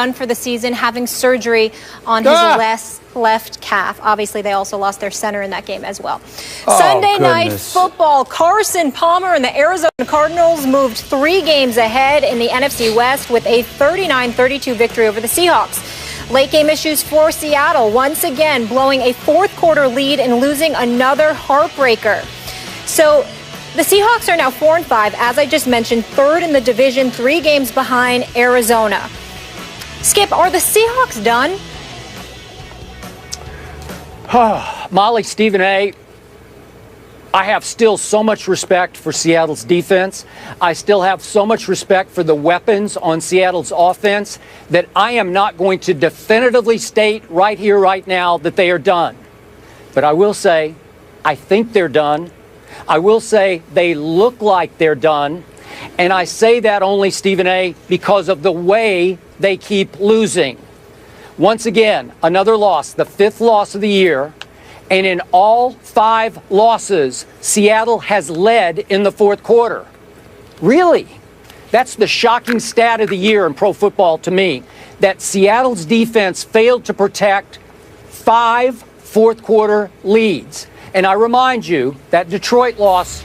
done for the season, having surgery on his left calf. Obviously, they also lost their center in that game as well. Sunday night football, Carson Palmer and the Arizona Cardinals moved 3 games ahead in the NFC West with a 39-32 victory over the Seahawks. Late game issues for Seattle, once again blowing a fourth quarter lead and losing another heartbreaker. So the Seahawks are now 4-5, as I just mentioned, third in the division, 3 games behind Arizona. Skip, are the Seahawks done? Molly, Stephen A., I have still so much respect for Seattle's defense. I still have so much respect for the weapons on Seattle's offense that I am not going to definitively state right here, right now, that they are done. But I will say, I think they're done. I will say they look like they're done. And I say that only, Stephen A., because of the way they keep losing. Once again, another loss, the 5th loss of the year. And in all 5 losses, Seattle has led in the 4th quarter. Really? That's the shocking stat of the year in pro football to me, that Seattle's defense failed to protect 5 4th quarter leads. And I remind you that Detroit loss,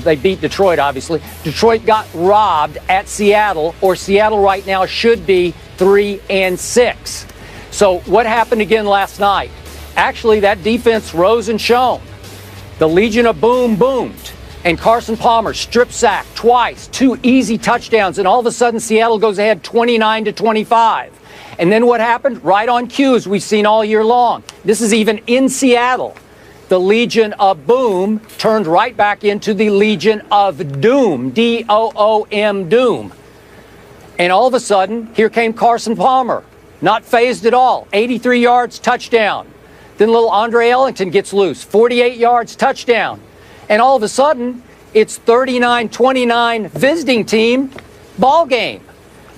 they beat Detroit, obviously. Detroit got robbed at Seattle, or Seattle right now should be 3-6. So what happened again last night? Actually, that defense rose and shone. The Legion of Boom boomed, and Carson Palmer strip sacked twice, 2 easy touchdowns, and all of a sudden Seattle goes ahead 29-25. And then what happened? Right on cue, as we've seen all year long. This is even in Seattle. The Legion of Boom turned right back into the Legion of Doom, D-O-O-M, Doom. And all of a sudden, here came Carson Palmer, not phased at all, 83 yards, touchdown. Then little Andre Ellington gets loose, 48 yards, touchdown. And all of a sudden, it's 39-29 visiting team ball game.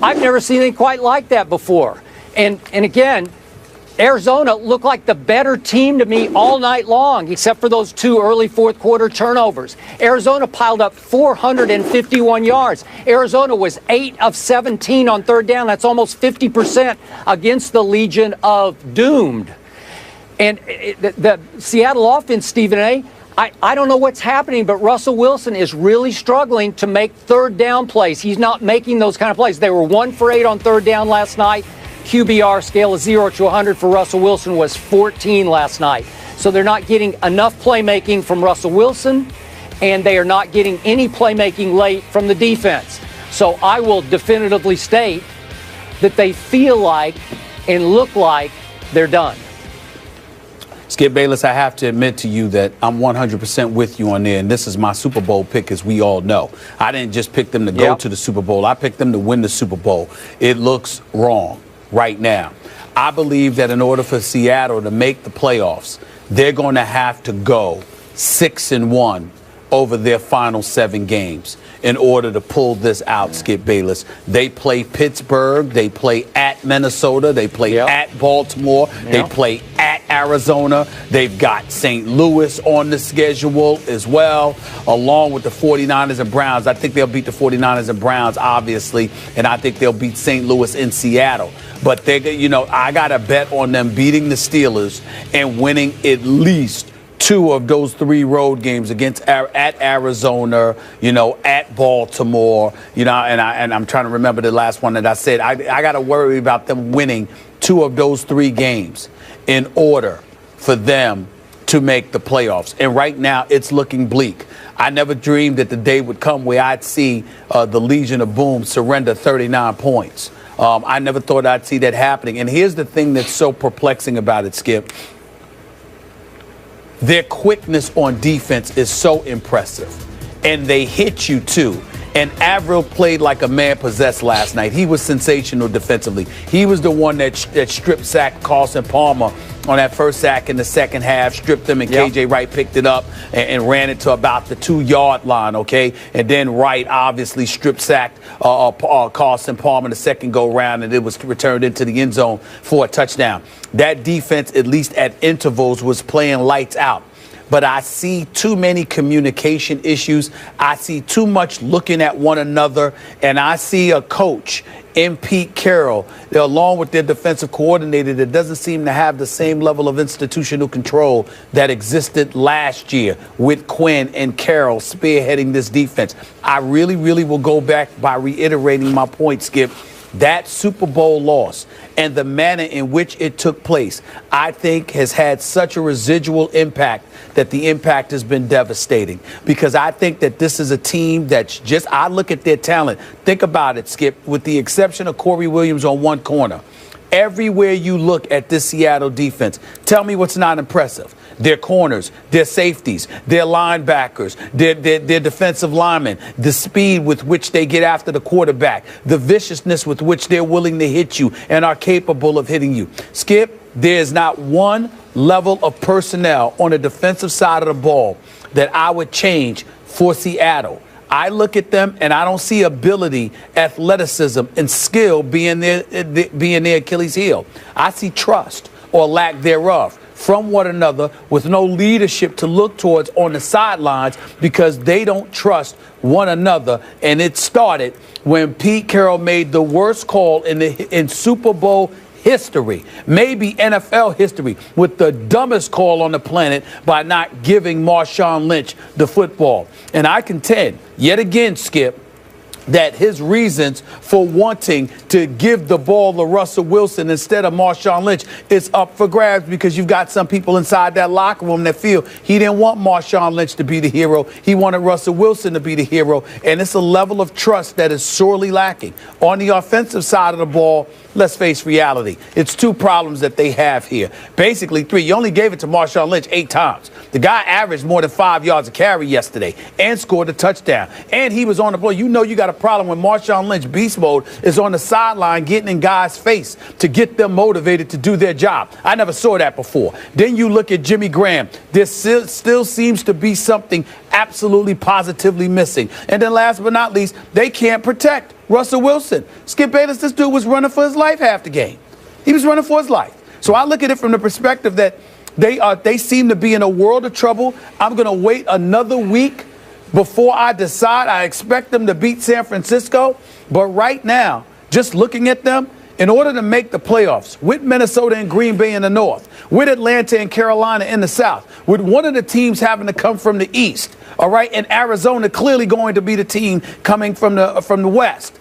I've never seen anything quite like that before. And again, Arizona looked like the better team to me all night long, except for those 2 early 4th quarter turnovers. Arizona piled up 451 yards. Arizona was 8 of 17 on 3rd down. That's almost 50% against the Legion of Doomed. And the Seattle offense, Stephen A., I don't know what's happening, but Russell Wilson is really struggling to make 3rd down plays. He's not making those kind of plays. They were 1 for 8 on 3rd down last night. QBR scale of 0 to 100 for Russell Wilson was 14 last night. So they're not getting enough playmaking from Russell Wilson, and they are not getting any playmaking late from the defense. So I will definitively state that they feel like and look like they're done. Skip Bayless, I have to admit to you that I'm 100% with you on there, and this is my Super Bowl pick, as we all know. I didn't just pick them to go to the Super Bowl. I picked them to win the Super Bowl. It looks wrong right now. I believe that in order for Seattle to make the playoffs, they're going to have to go 6-1 over their final 7 games in order to pull this out, Skip Bayless. They play Pittsburgh, they play at Minnesota, they play at Baltimore, they play at Arizona. They've got St. Louis on the schedule as well, along with the 49ers and Browns. I think they'll beat the 49ers and Browns, obviously, and I think they'll beat St. Louis in Seattle. But I got to bet on them beating the Steelers and winning at least 2 of those 3 road games at Arizona, at Baltimore, and I'm trying to remember the last one that I said. I got to worry about them winning 2 of those 3 games in order for them to make the playoffs. And right now, it's looking bleak. I never dreamed that the day would come where I'd see the Legion of Boom surrender 39 points. I never thought I'd see that happening. And here's the thing that's so perplexing about it, Skip. Their quickness on defense is so impressive, and they hit you too. And Avril played like a man possessed last night. He was sensational defensively. He was the one that strip sacked Carson Palmer on that first sack in the second half, stripped him, and KJ Wright picked it up and ran it to about the 2-yard line, okay? And then Wright obviously strip sacked Carson Palmer the second go-round, and it was returned into the end zone for a touchdown. That defense, at least at intervals, was playing lights out. but I see too many communication issues. I see too much looking at one another, and I see a coach in Pete Carroll, along with their defensive coordinator, that doesn't seem to have the same level of institutional control that existed last year with Quinn and Carroll spearheading this defense. I really, really will go back by reiterating my point, Skip. That Super Bowl loss and the manner in which it took place, I think, has had such a residual impact that the impact has been devastating. Because I think that this is a team that's just, I look at their talent. Think about it, Skip, with the exception of Corey Williams on one corner. Everywhere you look at this Seattle defense, tell me what's not impressive. Their corners, their safeties, their linebackers, their defensive linemen, the speed with which they get after the quarterback, the viciousness with which they're willing to hit you and are capable of hitting you. Skip, there's not one level of personnel on the defensive side of the ball that I would change for Seattle. I look at them and I don't see ability, athleticism, and skill being their Achilles heel. I see trust or lack thereof from one another with no leadership to look towards on the sidelines because they don't trust one another. And it started when Pete Carroll made the worst call in Super Bowl history, maybe NFL history, with the dumbest call on the planet by not giving Marshawn Lynch the football. And I contend, yet again, Skip, that his reasons for wanting to give the ball to Russell Wilson instead of Marshawn Lynch is up for grabs because you've got some people inside that locker room that feel he didn't want Marshawn Lynch to be the hero. He wanted Russell Wilson to be the hero. And it's a level of trust that is sorely lacking. On the offensive side of the ball, let's face reality. It's two problems that they have here. Basically, three. You only gave it to Marshawn Lynch 8 times. The guy averaged more than 5 yards a carry yesterday and scored a touchdown. And he was on the ball. You know you got a problem when Marshawn Lynch, beast mode, is on the sideline getting in guys' face to get them motivated to do their job. I never saw that before. Then you look at Jimmy Graham. There still seems to be something absolutely positively missing. And then last but not least, they can't protect Russell Wilson. Skip Bayless, this dude was running for his life half the game. He was running for his life. So I look at it from the perspective that they seem to be in a world of trouble. I'm going to wait another week before I decide. I expect them to beat San Francisco. But right now, just looking at them, in order to make the playoffs with Minnesota and Green Bay in the north, with Atlanta and Carolina in the south, with one of the teams having to come from the east, all right, and Arizona clearly going to be the team coming from the west,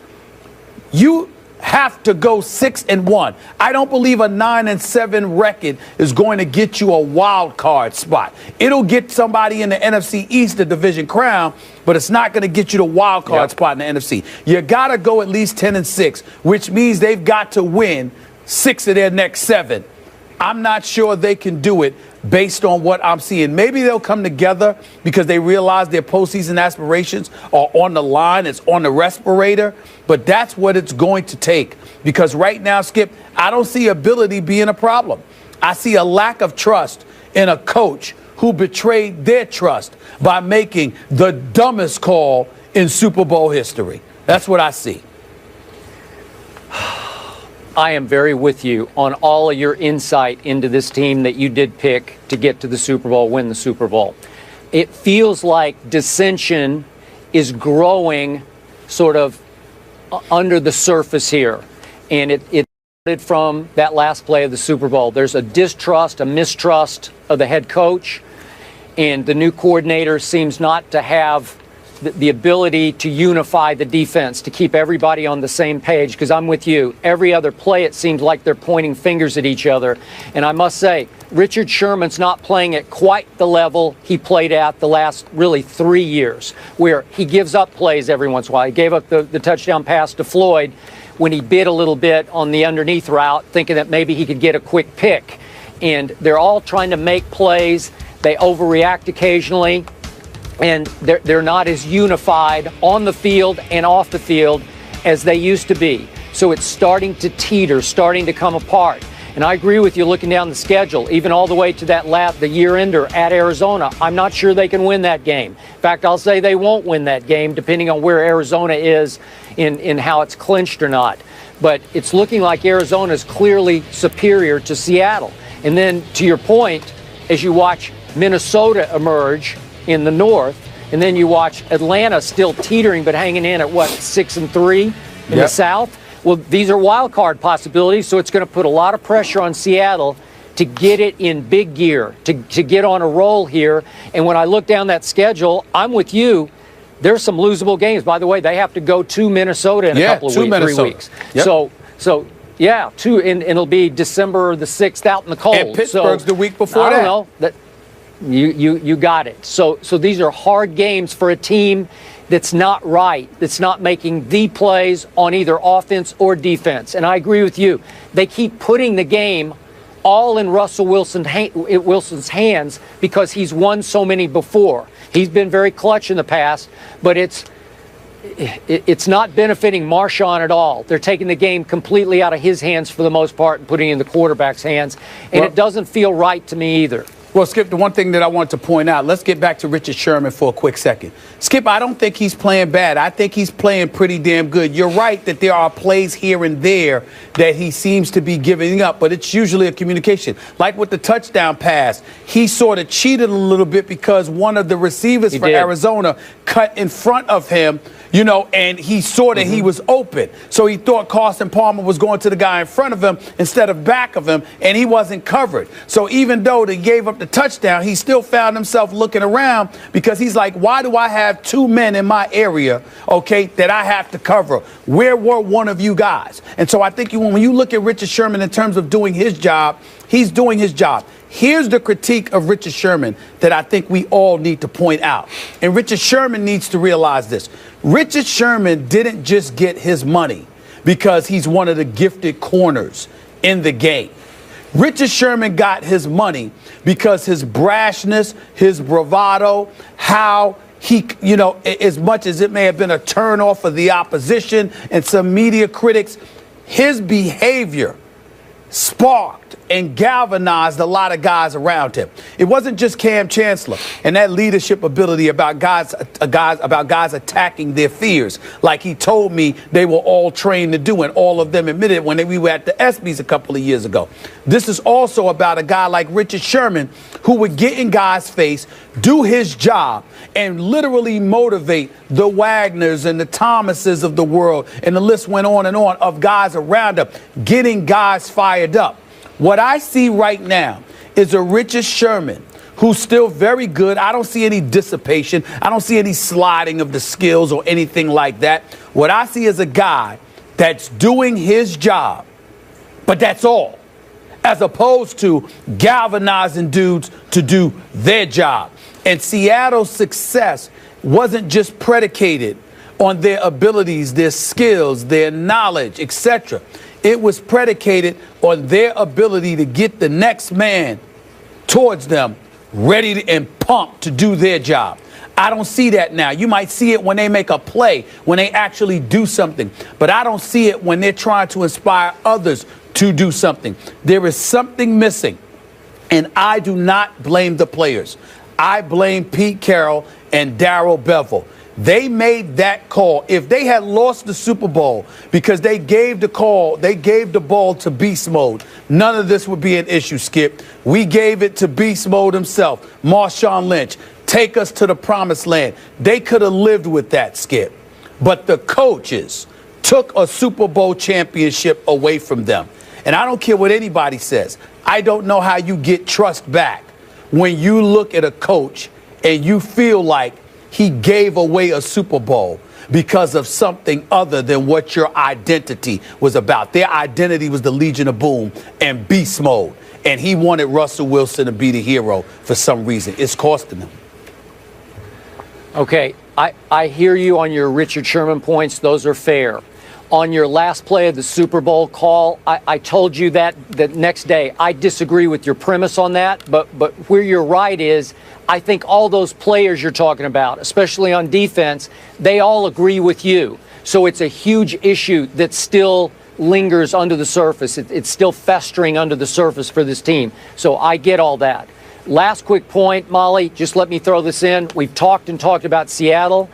you have to go 6-1. I don't believe a 9-7 record is going to get you a wild card spot. It'll get somebody in the NFC East the division crown, but it's not going to get you the wild card spot in the NFC. You got to go at least 10-6, which means they've got to win 6 of their next 7. I'm not sure they can do it based on what I'm seeing. Maybe they'll come together because they realize their postseason aspirations are on the line. It's on the respirator. But that's what it's going to take. Because right now, Skip, I don't see ability being a problem. I see a lack of trust in a coach who betrayed their trust by making the dumbest call in Super Bowl history. That's what I see. I am very with you on all of your insight into this team that you did pick to get to the Super Bowl, win the Super Bowl. It feels like dissension is growing sort of under the surface here. And it started from that last play of the Super Bowl. There's a distrust, a mistrust of the head coach. And the new coordinator seems not to have the ability to unify the defense, to keep everybody on the same page, because I'm with you. Every other play, it seems like they're pointing fingers at each other. And I must say, Richard Sherman's not playing at quite the level he played at the last, really, 3 years, where he gives up plays every once in a while. He gave up the touchdown pass to Floyd when he bid a little bit on the underneath route, thinking that maybe he could get a quick pick. And they're all trying to make plays. They overreact occasionally. And they're not as unified on the field and off the field as they used to be. So it's starting to teeter, starting to come apart. And I agree with you looking down the schedule, even all the way to the year-ender at Arizona. I'm not sure they can win that game. In fact, I'll say they won't win that game, depending on where Arizona is in how it's clinched or not. But it's looking like Arizona is clearly superior to Seattle. And then, to your point, as you watch Minnesota emerge in the North, and then you watch Atlanta still teetering but hanging in at, what, 6-3 in the South? Well, these are wild card possibilities, so it's going to put a lot of pressure on Seattle to get it in big gear, to get on a roll here. And when I look down that schedule, I'm with you. There's some losable games. By the way, they have to go to Minnesota in a couple of weeks, 3 weeks. Yep. So yeah, and it'll be December the 6th out in the cold. And Pittsburgh's the week before that. I don't know. You got it. So these are hard games for a team that's not right, that's not making the plays on either offense or defense. And I agree with you. They keep putting the game all in Russell Wilson's hands because he's won so many before. He's been very clutch in the past, but it's not benefiting Marshawn at all. They're taking the game completely out of his hands for the most part and putting it in the quarterback's hands, and it doesn't feel right to me either. Well, Skip, the one thing that I want to point out, let's get back to Richard Sherman for a quick second. Skip, I don't think he's playing bad. I think he's playing pretty damn good. You're right that there are plays here and there that he seems to be giving up, but it's usually a communication. Like with the touchdown pass, he sort of cheated a little bit because one of the receivers for Arizona cut in front of him, you know, and he saw that he was open. So he thought Carson Palmer was going to the guy in front of him instead of back of him, and he wasn't covered. So even though they gave up the touchdown, he still found himself looking around because he's like, why do I have 2 men in my area, okay, that I have to cover? Where were one of you guys? And so I think when you look at Richard Sherman in terms of doing his job, he's doing his job. Here's the critique of Richard Sherman that I think we all need to point out. And Richard Sherman needs to realize this. Richard Sherman didn't just get his money because he's one of the gifted corners in the game. Richard Sherman got his money because his brashness, his bravado, how he, you know, as much as it may have been a turnoff for the opposition and some media critics, his behavior sparked and galvanized a lot of guys around him. It wasn't just Cam Chancellor and that leadership ability about guys attacking their fears, like he told me they were all trained to do, and all of them admitted when we were at the Espns a couple of years ago. This is also about a guy like Richard Sherman who would get in guys' face, do his job, and literally motivate the Wagners and the Thomases of the world, and the list went on and on of guys around him, getting guys fired up. What I see right now is a Richard Sherman who's still very good. I don't see any dissipation. I don't see any sliding of the skills or anything like that. What I see is a guy that's doing his job, but that's all, as opposed to galvanizing dudes to do their job. And Seattle's success wasn't just predicated on their abilities, their skills, their knowledge, etc. It was predicated on their ability to get the next man towards them ready and pumped to do their job. I don't see that now. You might see it when they make a play, when they actually do something, but I don't see it when they're trying to inspire others to do something. There is something missing, and I do not blame the players. I blame Pete Carroll and Darrell Bevell. They made that call. If they had lost the Super Bowl because they gave the ball to beast mode, none of this would be an issue, Skip. We gave it to beast mode himself, Marshawn Lynch. Take us to the promised land. They could have lived with that, Skip. But the coaches took a Super Bowl championship away from them. And I don't care what anybody says. I don't know how you get trust back when you look at a coach and you feel like he gave away a Super Bowl because of something other than what your identity was about. Their identity was the Legion of Boom and beast mode. And he wanted Russell Wilson to be the hero for some reason. It's costing him. Okay, I hear you on your Richard Sherman points. Those are fair. On your last play of the Super Bowl call, I told you that the next day. I disagree with your premise on that, but where you're right is I think all those players you're talking about, especially on defense, they all agree with you. So it's a huge issue that still lingers under the surface. It's still festering under the surface for this team. So I get all that. Last quick point, Molly, just let me throw this in. We've talked about Seattle.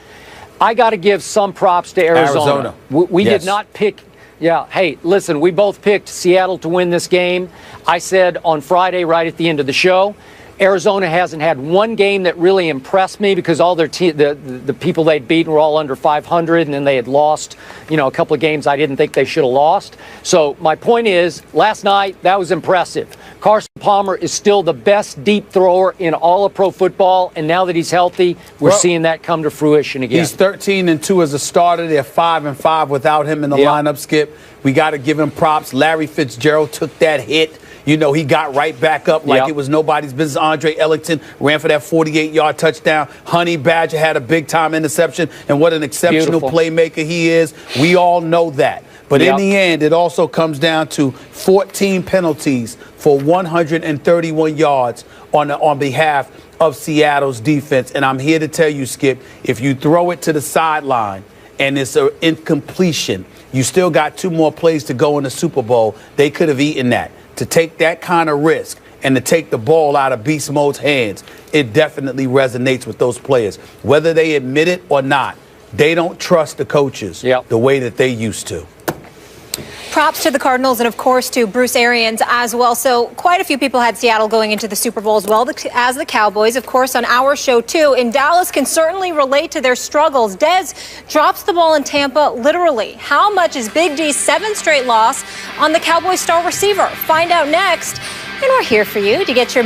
I got to give some props to Arizona. We did not pick. Yeah, hey, listen, we both picked Seattle to win this game. I said on Friday, right at the end of the show, Arizona hasn't had one game that really impressed me because all their the people they'd beaten were all under 500, and then they had lost, a couple of games I didn't think they should have lost. So my point is, last night, that was impressive. Carson Palmer is still the best deep thrower in all of pro football, and now that he's healthy, we're seeing that come to fruition again. He's 13-2 as a starter. They're 5-5 without him in the lineup, Skip. We got to give him props. Larry Fitzgerald took that hit. He got right back up like it was nobody's business. Andre Ellington ran for that 48-yard touchdown. Honey Badger had a big-time interception, and what an exceptional playmaker he is. We all know that. But in the end, it also comes down to 14 penalties for 131 yards on behalf of Seattle's defense. And I'm here to tell you, Skip, if you throw it to the sideline and it's an incompletion, you still got 2 more plays to go in the Super Bowl. They could have eaten that. To take that kind of risk and to take the ball out of Beast Mode's hands, it definitely resonates with those players. Whether they admit it or not, they don't trust the coaches the way that they used to. Props to the Cardinals and, of course, to Bruce Arians as well. So quite a few people had Seattle going into the Super Bowl as well as the Cowboys. Of course, on our show, too. And Dallas can certainly relate to their struggles. Dez drops the ball in Tampa literally. How much is Big D's 7th straight loss on the Cowboys star receiver? Find out next. And we're here for you to get your